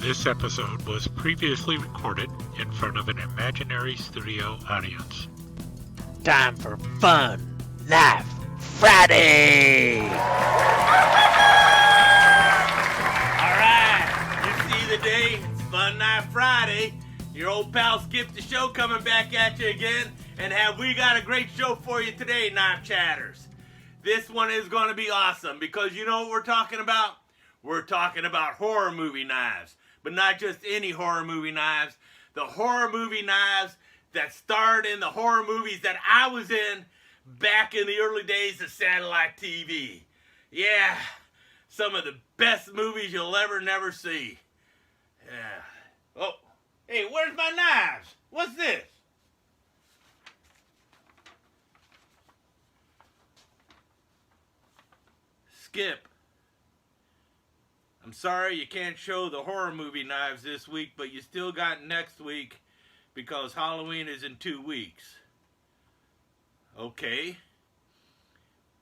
This episode was previously recorded in front of an imaginary studio audience. Time for Fun Knife Friday! Alright, you see the day, it's Fun Knife Friday. Your old pal Skip the Show coming back at you again. And have we got a great show for you today, Knife Chatters. This one is going to be awesome because you know what we're talking about? We're talking about horror movie knives. But not just any horror movie knives. The horror movie knives that starred in the horror movies that I was in back in the early days of satellite TV. Yeah, some of the best movies you'll ever never see. Yeah. Oh, hey, where's my knives? What's this? Skip. I'm sorry you can't show the horror movie knives this week, but you still got next week because Halloween is in 2 weeks. Okay.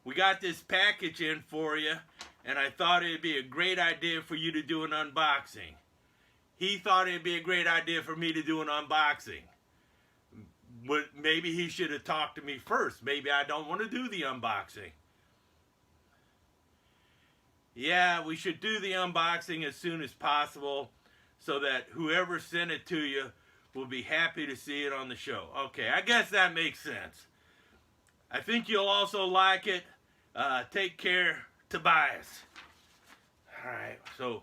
We got this package in for you, and I thought it'd be a great idea for you to do an unboxing. He thought it'd be a great idea for me to do an unboxing. But maybe he should have talked to me first. Maybe I don't want to do the unboxing. Yeah, we should do the unboxing as soon as possible so that whoever sent it to you will be happy to see it on the show. Okay, I guess that makes sense. I think you'll also like it. Take care, Tobias. Alright, so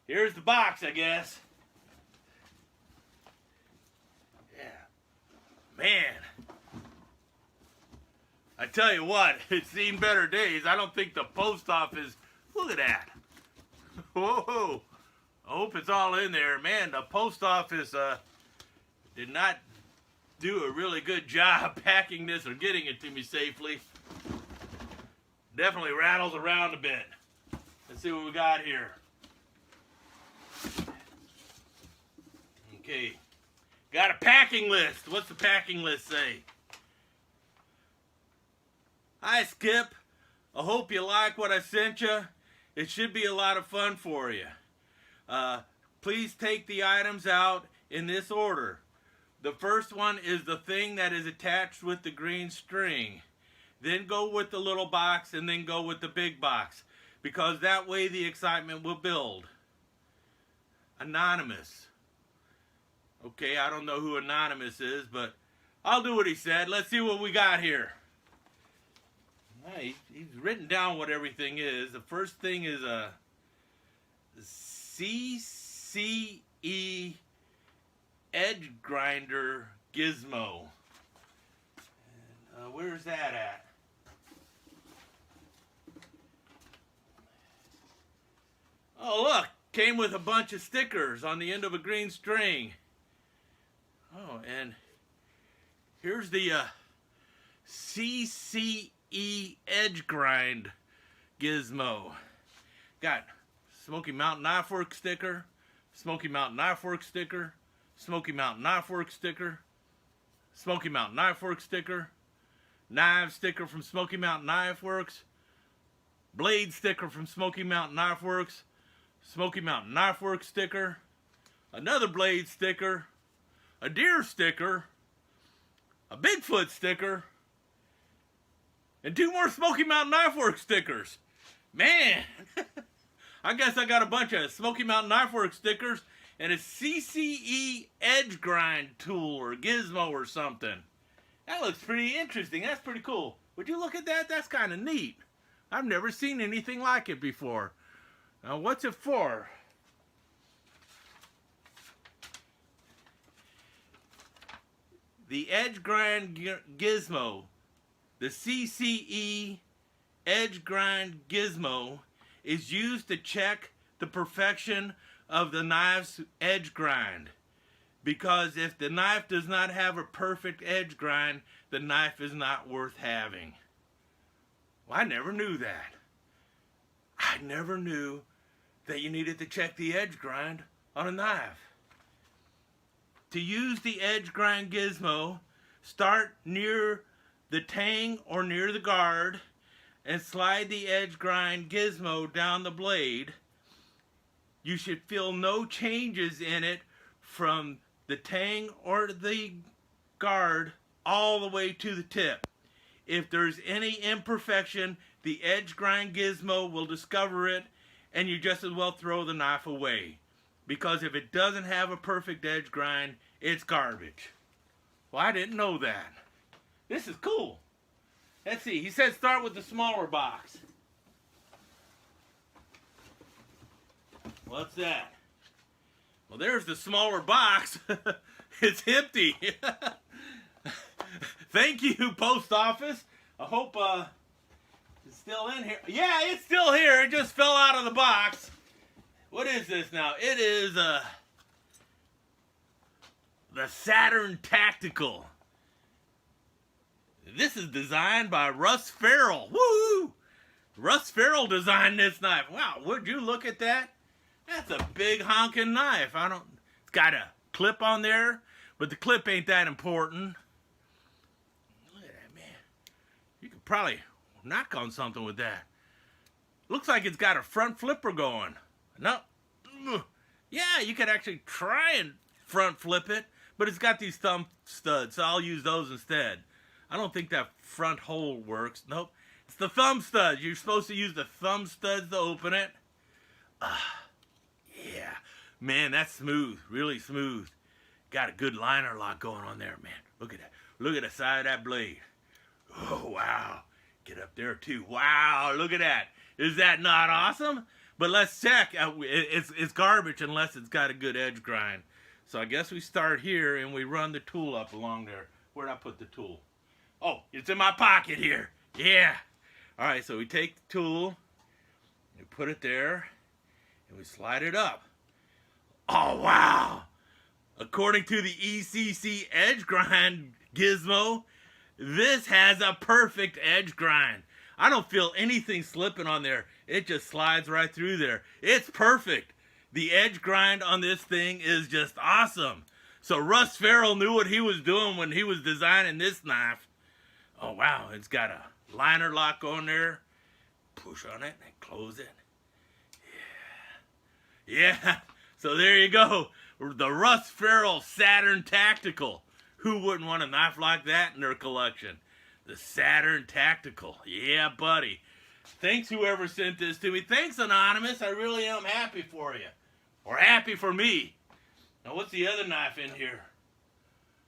here's the box, I guess. Yeah. Man. I tell you what, it's seen better days. I don't think the post office... Look at that. Whoa. I hope it's all in there. Man, the post office did not do a really good job packing this or getting it to me safely. Definitely rattles around a bit. Let's see what we got here. Okay. Got a packing list. What's the packing list say? Hi, Skip. I hope you like what I sent you. It should be a lot of fun for you. Please take the items out in this order. The first one is the thing that is attached with the green string. Then go with the little box and then go with the big box. Because that way the excitement will build. Anonymous. Okay, I don't know who Anonymous is, but I'll do what he said. Let's see what we got here. He's written down what everything is. The first thing is a CCE edge grinder gizmo. And, where's that at? Oh, look. Came with a bunch of stickers on the end of a green string. Oh, and here's the CCE edge grind gizmo. Got Smoky Mountain Knife Work sticker, Smoky Mountain Knife Work sticker, Smoky Mountain Knife Work sticker, Smoky Mountain Knife Work sticker, knife sticker from Smoky Mountain Knife Works, blade sticker from Smoky Mountain Knife Works, Smoky Mountain Knife Work sticker, another blade sticker, a deer sticker, a Bigfoot sticker, and 2 more Smoky Mountain Knife Work stickers. Man, I guess I got a bunch of Smoky Mountain Knife Work stickers and a CCE edge grind tool or gizmo or something. That looks pretty interesting. That's pretty cool. Would you look at that? That's kind of neat. I've never seen anything like it before. Now, what's it for? The edge grind gizmo. The CCE edge grind gizmo is used to check the perfection of the knife's edge grind. Because if the knife does not have a perfect edge grind, the knife is not worth having. Well, I never knew that. I never knew that you needed to check the edge grind on a knife. To use the edge grind gizmo, start near the tang or near the guard, and slide the edge grind gizmo down the blade you should feel no changes in it from the tang or the guard all the way to the tip. If there's any imperfection, the edge grind gizmo will discover it, and you just as well throw the knife away. Because if it doesn't have a perfect edge grind, it's garbage. Well, I didn't know that. This is cool. Let's see. He said start with the smaller box. What's that? Well, there's the smaller box. It's empty. Thank you, post office. I hope it's still in here. Yeah, it's still here. It just fell out of the box. What is this now? It is the Saturn Tactical. This is designed by Russ Farrell. Woo! Russ Farrell designed this knife. Wow, would you look at that? That's a big honking knife. It's got a clip on there, but the clip ain't that important. Look at that, man. You could probably knock on something with that. Looks like it's got a front flipper going. No. Yeah, you could actually try and front flip it, but it's got these thumb studs, so I'll use those instead. I don't think that front hole works. Nope. It's the thumb studs. You're supposed to use the thumb studs to open it. Yeah. Man, that's smooth. Really smooth. Got a good liner lock going on there, man. Look at that. Look at the side of that blade. Oh, wow. Get up there, too. Wow, look at that. Is that not awesome? But let's check. It's garbage unless it's got a good edge grind. So I guess we start here and we run the tool up along there. Where'd I put the tool? Oh, it's in my pocket here. Yeah. All right, so we take the tool, we put it there, and we slide it up. Oh, wow. According to the ECC edge grind gizmo, this has a perfect edge grind. I don't feel anything slipping on there. It just slides right through there. It's perfect. The edge grind on this thing is just awesome. So Russ Farrell knew what he was doing when he was designing this knife. Oh, wow. It's got a liner lock on there. Push on it and close it. Yeah. Yeah. So there you go. The Russ Farrell Saturn Tactical. Who wouldn't want a knife like that in their collection? The Saturn Tactical. Yeah, buddy. Thanks, whoever sent this to me. Thanks, Anonymous. I really am happy for you. Or happy for me. Now, what's the other knife in here?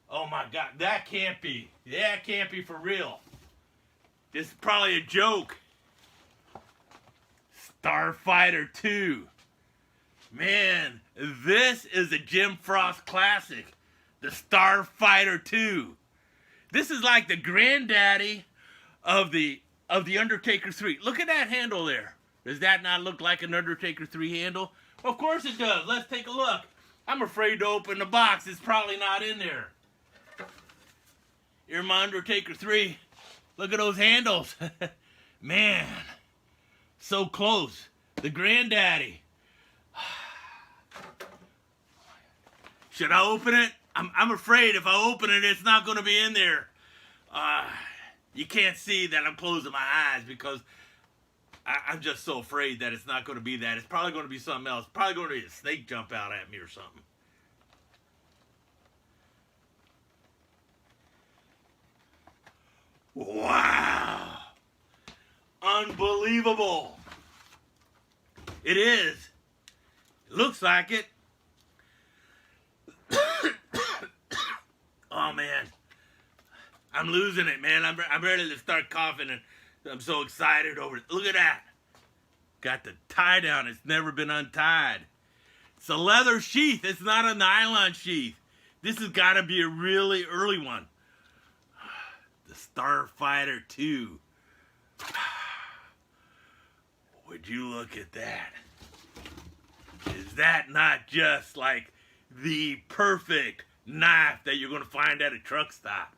Oh, my God. That can't be. That can't be for real. This is probably a joke. Starfighter II. Man, this is a Jim Frost classic. The Starfighter II. This is like the granddaddy of the Undertaker 3. Look at that handle there. Does that not look like an Undertaker 3 handle? Of course it does. Let's take a look. I'm afraid to open the box. It's probably not in there. Here's my Undertaker 3. Look at those handles. Man, so close. The granddaddy. Should I open it? I'm afraid if I open it, it's not going to be in there. You can't see that I'm closing my eyes because I'm just so afraid that it's not going to be that. It's probably going to be something else. Probably going to be a snake jump out at me or something. Wow. Unbelievable. It is. It looks like it. Oh, man. I'm losing it, man. I'm ready to start coughing, and I'm so excited over it. Look at that. Got the tie down. It's never been untied. It's a leather sheath. It's not a nylon sheath. This has got to be a really early one. The Starfighter II. Would you look at that? Is that not just like the perfect knife that you're going to find at a truck stop?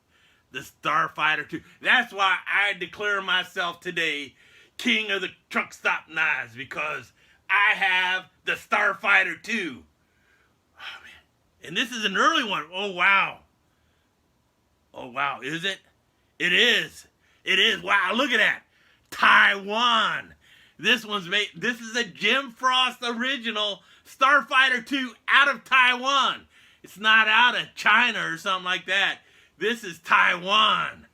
The Starfighter II. That's why I declare myself today king of the truck stop knives, because I have the Starfighter II. Oh, man. And this is an early one. Oh, wow. Oh, wow. Is it? It is. It is. Wow. Look at that. Taiwan. This one's made. This is a Jim Frost original Starfighter II out of Taiwan. It's not out of China or something like that. This is Taiwan.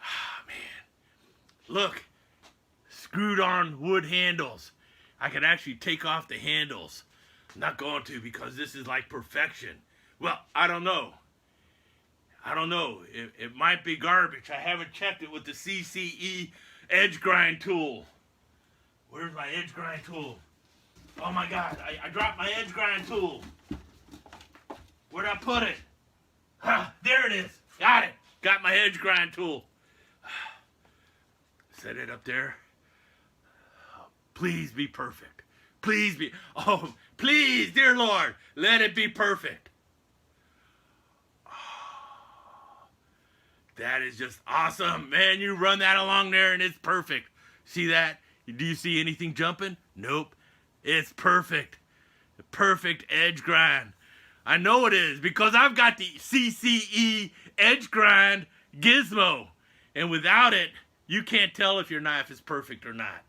Ah, man. Look, screwed on wood handles. I could actually take off the handles. I'm not going to because this is like perfection. Well, I don't know. It might be garbage. I haven't checked it with the CCE edge grind tool. Where's my edge grind tool? Oh my God, I dropped my edge grind tool. Where'd I put it? There it is. Got it. Got my edge grind tool. Set it up there. Please be perfect. Please be. Oh, please, dear Lord, let it be perfect. That is just awesome. Man, you run that along there and it's perfect. See that? Do you see anything jumping? Nope. It's perfect. The perfect edge grind. I know it is because I've got the CCE edge grind gizmo. And without it, you can't tell if your knife is perfect or not.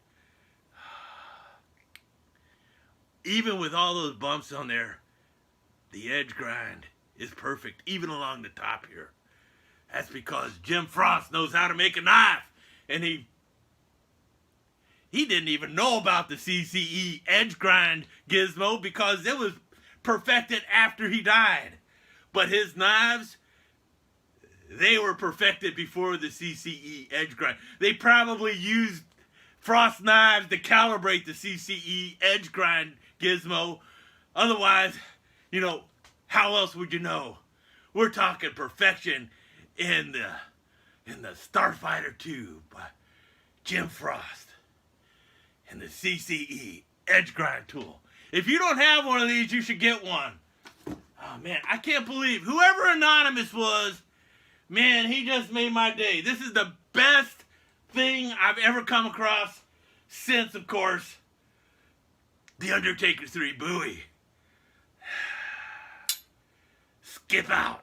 Even with all those bumps on there, the edge grind is perfect, even along the top here. That's because Jim Frost knows how to make a knife. And he didn't even know about the CCE edge grind gizmo because it was perfected after he died. But his knives, they were perfected before the CCE edge grind. They probably used Frost knives to calibrate the CCE edge grind gizmo. Otherwise, how else would you know? We're talking perfection in the Starfighter II by Jim Frost and the CCE edge grind tool. If you don't have one of these, you should get one. Oh man, I can't believe whoever Anonymous was, man, he just made my day. This is the best thing I've ever come across since, of course, The Undertaker 3 Bowie. Skip out.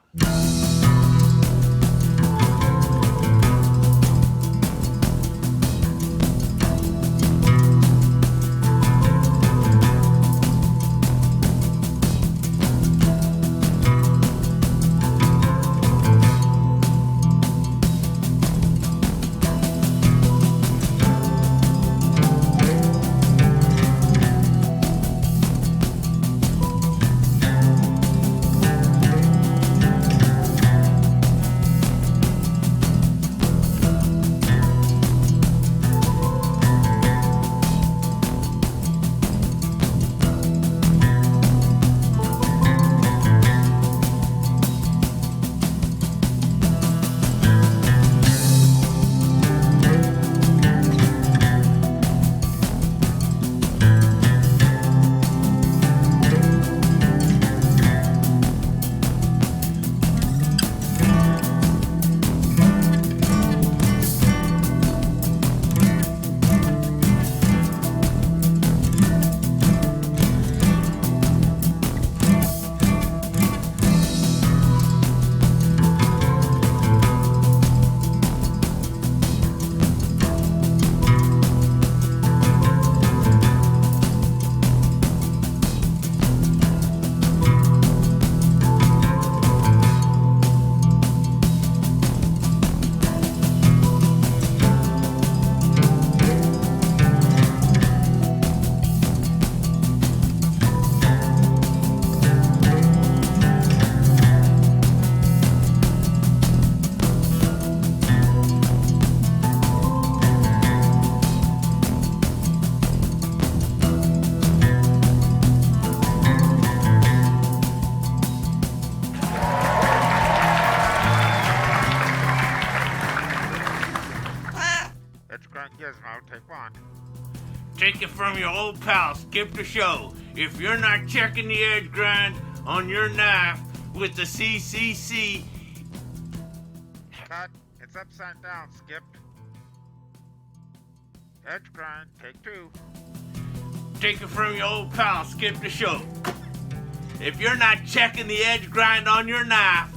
Take one. Take it from your old pal, Skip the Show. If you're not checking the edge grind on your knife with the CCC... Cut. It's upside down, Skip. Edge grind. Take two. Take it from your old pal, Skip the Show. If you're not checking the edge grind on your knife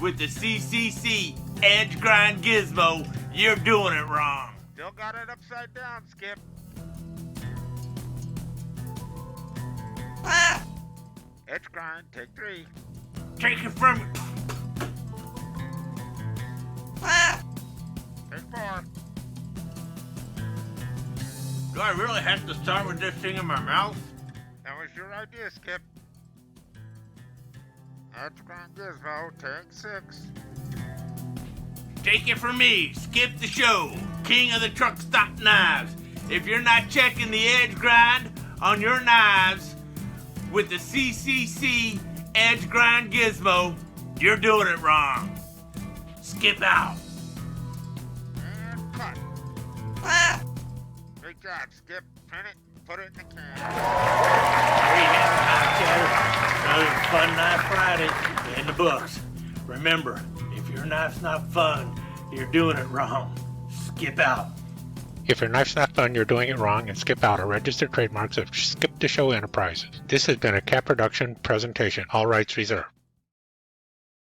with the CCC edge grind gizmo, you're doing it wrong. Still got it upside down, Skip. Edge grind, take 3. Take it from me. Take 4. Do I really have to start with this thing in my mouth? That was your idea, Skip. Edge grind gizmo, take 6. Take it from me, Skip the Show, king of the truck stop knives. If you're not checking the edge grind on your knives with the CCC edge grind gizmo, you're doing it wrong. Skip out. And cut. Great job, Skip. Print it, put it in the can. There you have it, Knife Show. Another Fun Knife Friday in the books. Remember, if your knife's not fun, you're doing it wrong. Skip out. If your knife's not fun, you're doing it wrong, and Skip Out are registered trademarks of Skip the Show Enterprises. This has been a Cat Production presentation. All rights reserved.